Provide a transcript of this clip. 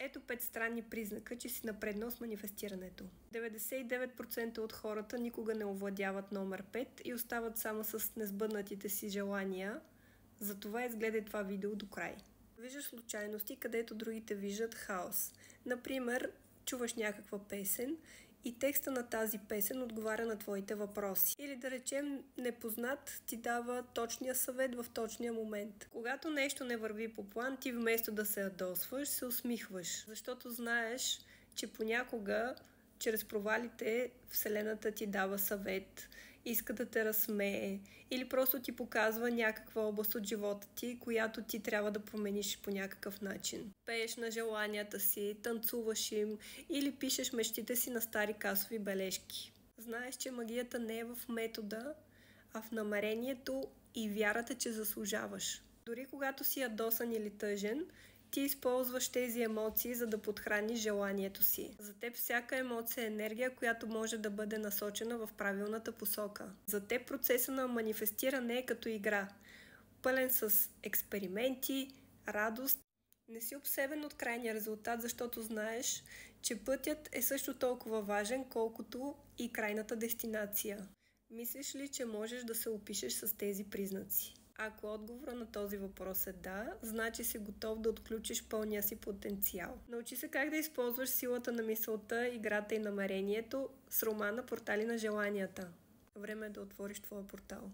Ето 5 странни признака, че си напреднал с манифестирането. 99% от хората никога не овладяват номер 5 и остават само с несбъднатите си желания. Затова изгледай това видео до край. Виждаш случайности, където другите виждат хаос. Например, чуваш някаква песен и текста на тази песен отговаря на твоите въпроси. Или да речем, непознат ти дава точния съвет в точния момент. Когато нещо не върви по план, ти вместо да се ядосваш, се усмихваш. Защото знаеш, че понякога чрез провалите Вселената ти дава съвет, иска да те разсмее или просто ти показва някаква област от живота ти, която ти трябва да промениш по някакъв начин. Пееш на желанията си, танцуваш им или пишеш мечтите си на стари касови бележки. Знаеш, че магията не е в метода, а в намерението и вярата, че заслужаваш. Дори когато си ядосан или тъжен, ти използваш тези емоции, за да подхраниш желанието си. За теб всяка емоция е енергия, която може да бъде насочена в правилната посока. За теб процесът на манифестиране е като игра, пълен с експерименти, радост. Не си обсебен от крайния резултат, защото знаеш, че пътят е също толкова важен, колкото и крайната дестинация. Мислиш ли, че можеш да се опишеш с тези признаци? Ако отговорът на този въпрос е да, значи си готов да отключиш пълния си потенциал. Научи се как да използваш силата на мисълта, играта и намерението с романа "Портали на желанията". Време е да отвориш твоя портал.